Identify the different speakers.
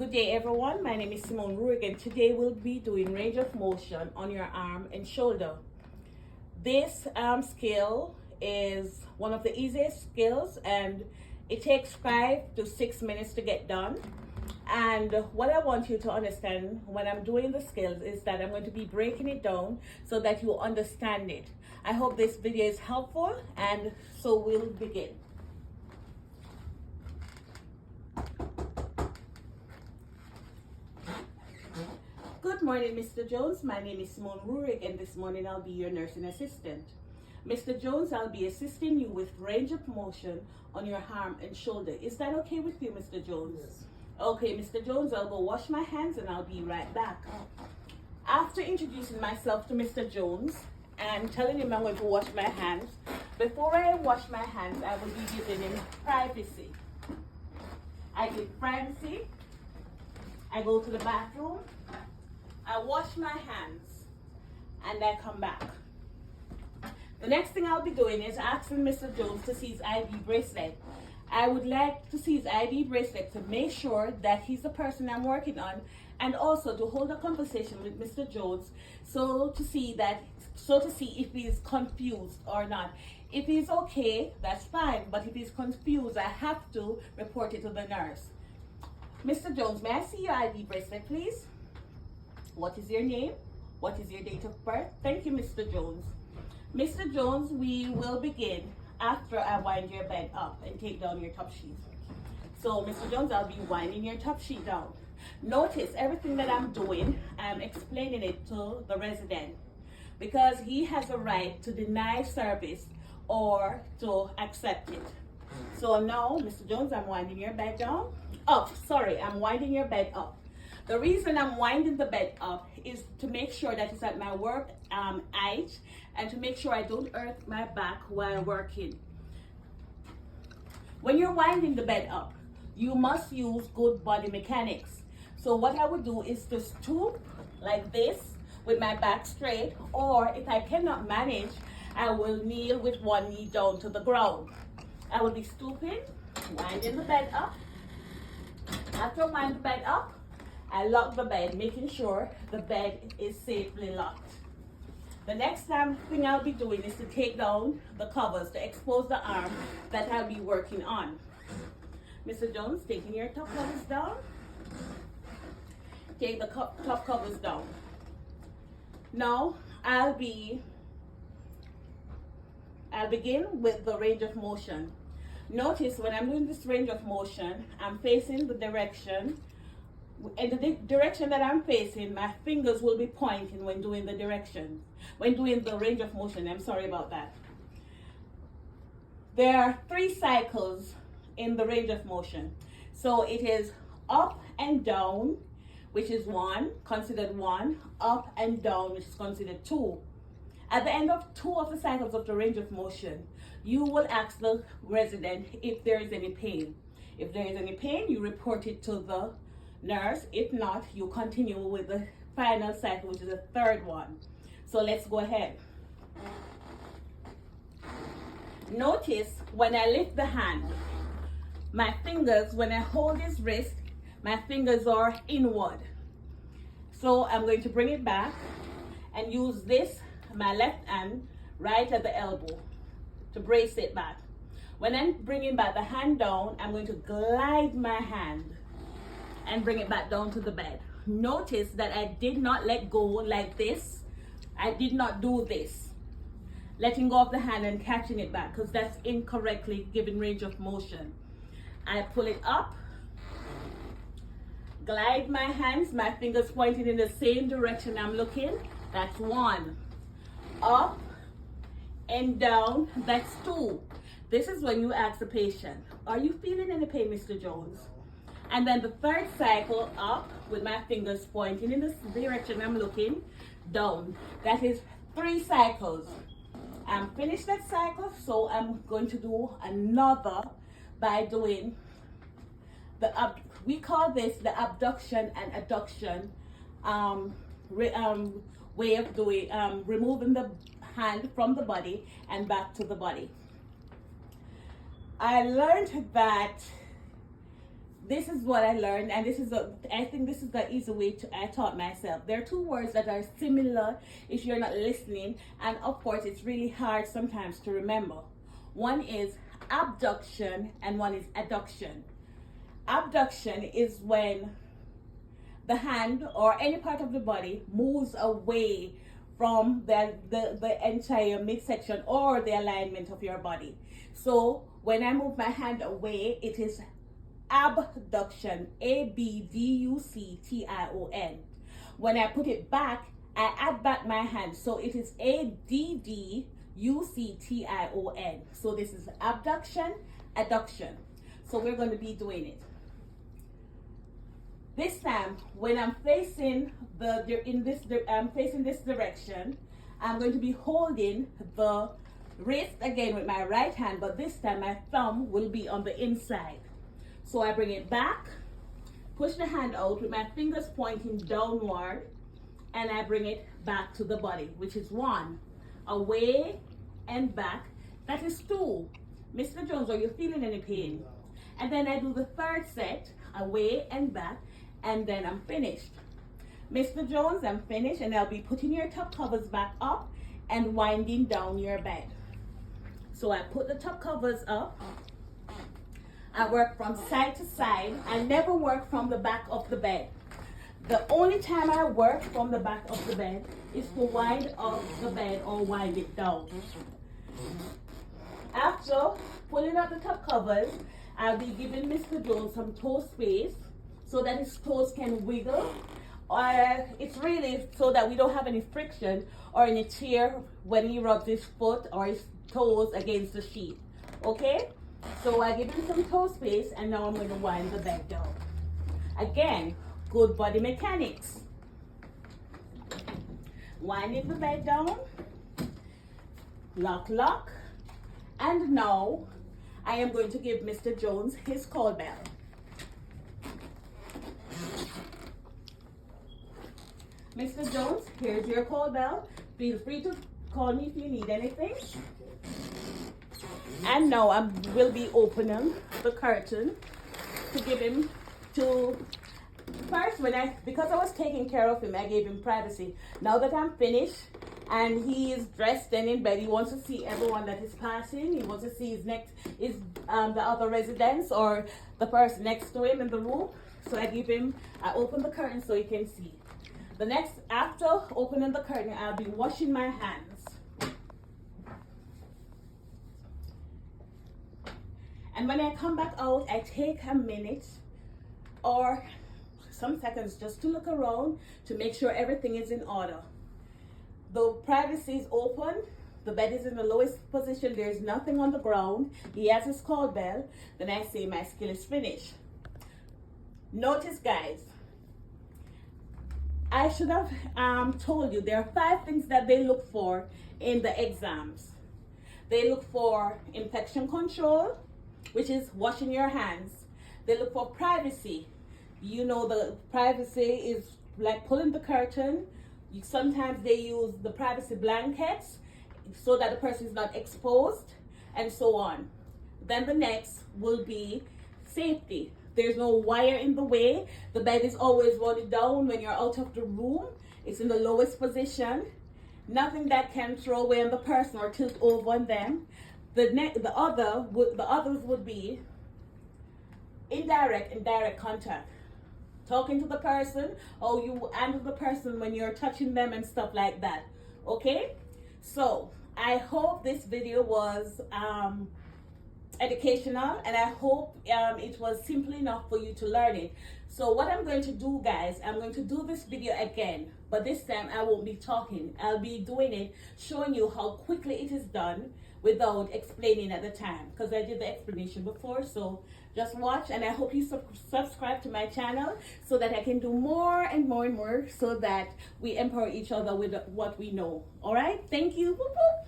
Speaker 1: Good day everyone, my name is Simone Ruig and today we'll be doing range of motion on your arm and shoulder. This skill is one of the easiest skills and it takes 5 to 6 minutes to get done. And what I want you to understand when I'm doing the skills is that I'm going to be breaking it down so that you understand it. I hope this video is helpful, and so we'll begin. Good morning, Mr. Jones. My name is Simone Ruig, and this morning I'll be your nursing assistant. Mr. Jones, I'll be assisting you with range of motion on your arm and shoulder. Is that okay with you, Mr. Jones?
Speaker 2: Yes.
Speaker 1: Okay, Mr. Jones, I'll go wash my hands and I'll be right back. After introducing myself to Mr. Jones and telling him I'm going to wash my hands, before I wash my hands, I will be giving him privacy. I give privacy. I go to the bathroom. I wash my hands and I come back. The next thing I'll be doing is asking Mr. Jones to see his ID bracelet. I would like to see his ID bracelet to make sure that he's the person I'm working on, and also to hold a conversation with Mr. Jones so to see if he's confused or not. If he's okay, that's fine, but if he's confused, I have to report it to the nurse. Mr. Jones, may I see your ID bracelet, please? What is your name? What is your date of birth? Thank you, Mr. Jones. Mr. Jones, we will begin after I wind your bed up and take down your top sheet. So, Mr. Jones, I'll be winding your top sheet down. Notice everything that I'm doing, I'm explaining it to the resident because he has a right to deny service or to accept it. So now, Mr. Jones, I'm winding your bed down. I'm winding your bed up. The reason I'm winding the bed up is to make sure that it's at my work height and to make sure I don't hurt my back while working. When you're winding the bed up, you must use good body mechanics. So what I would do is to stoop like this with my back straight, or if I cannot manage, I will kneel with one knee down to the ground. I will be stooping, winding the bed up. After I wind the bed up, I lock the bed, making sure the bed is safely locked. The next thing I'll be doing is to take down the covers to expose the arm that I'll be working on. Mr. Jones, taking your top covers down. Take the top covers down. Now, I'll begin with the range of motion. Notice when I'm doing this range of motion, I'm facing the direction. In the direction that I'm facing, my fingers will be pointing when doing the direction. When doing the range of motion, I'm sorry about that. There are 3 cycles in the range of motion. So it is up and down, which is 1, considered 1, up and down, which is considered 2. At the end of 2 of the cycles of the range of motion, you will ask the resident if there is any pain. If there is any pain, you report it to the nurse. If not, you continue with the final cycle, which is the 3rd one. So let's go ahead. Notice when I lift the hand, my fingers, when I hold his wrist, my fingers are inward. So I'm going to bring it back and use this, my left hand, right at the elbow to brace it back. When I'm bringing back the hand down, I'm going to glide my hand and bring it back down to the bed. Notice that I did not let go like this. I did not do this, letting go of the hand and catching it back, because that's incorrectly given range of motion. I pull it up, glide my hands, my fingers pointing in the same direction I'm looking. That's 1. Up and down, that's 2. This is when you ask the patient, are you feeling any pain, Mr. Jones? And then the 3rd cycle, up with my fingers pointing in the direction I'm looking, down. That is 3 cycles. I'm finished that cycle, so I'm going to do another by doing we call this the abduction and adduction way of doing, removing the hand from the body and back to the body. I learned that this is what I learned, and I think this is the easy way I taught myself. There are two words that are similar if you're not listening, and of course it's really hard sometimes to remember. One is abduction and one is adduction. Abduction is when the hand or any part of the body moves away from the entire midsection or the alignment of your body. So when I move my hand away, it is abduction, ABDUCTION. When I put it back, I add back my hand, so it is ADDUCTION. So this is abduction, adduction. So we're going to be doing it. This time, when I'm facing facing this direction, I'm going to be holding the wrist again with my right hand, but this time my thumb will be on the inside. So I bring it back, push the hand out with my fingers pointing downward, and I bring it back to the body, which is 1, away and back. That is 2. Mr. Jones, are you feeling any pain? And then I do the third set, away and back, and then I'm finished. Mr. Jones, I'm finished, and I'll be putting your top covers back up and winding down your bed. So I put the top covers up. I work from side to side. I never work from the back of the bed. The only time I work from the back of the bed is to wind up the bed or wind it down. After pulling up the top covers, I'll be giving Mr. Jones some toe space so that his toes can wiggle. It's really so that we don't have any friction or any tear when he rubs his foot or his toes against the sheet. Okay? So I give him some toe space, and now I'm going to wind the bed down. Again, good body mechanics. Winding the bed down. Lock, lock. And now I am going to give Mr. Jones his call bell. Mr. Jones, here's your call bell. Feel free to call me if you need anything. And now I will be opening the curtain to give him first, because I was taking care of him, I gave him privacy. Now that I'm finished and he is dressed and in bed, he wants to see everyone that is passing. He wants to see the other residents or the person next to him in the room. So I open the curtain so he can see. After opening the curtain, I'll be washing my hands. And when I come back out, I take a minute or some seconds just to look around to make sure everything is in order. The privacy is open. The bed is in the lowest position. There's nothing on the ground. He has his call bell. Then I say my skill is finished. Notice, guys, I should have told you there are 5 things that they look for in the exams. They look for infection control, which is washing your hands. They look for privacy. You know, the privacy is like pulling the curtain. Sometimes they use the privacy blankets so that the person is not exposed, and so on. Then the next will be safety. There's no wire in the way. The bed is always rolled down when you're out of the room. It's in the lowest position. Nothing that can throw away on the person or tilt over on them. The others would be indirect and direct contact. Talking to the person, or you handle the person when you're touching them and stuff like that. Okay? So I hope this video was educational, and I hope it was simple enough for you to learn it. So what I'm going to do, guys, I'm going to do this video again, but this time I won't be talking. I'll be doing it, showing you how quickly it is done without explaining at the time, because I did the explanation before. So just watch, and I hope you subscribe to my channel so that I can do more and more and more, so that we empower each other with what we know. All right, thank you. Whoop, whoop.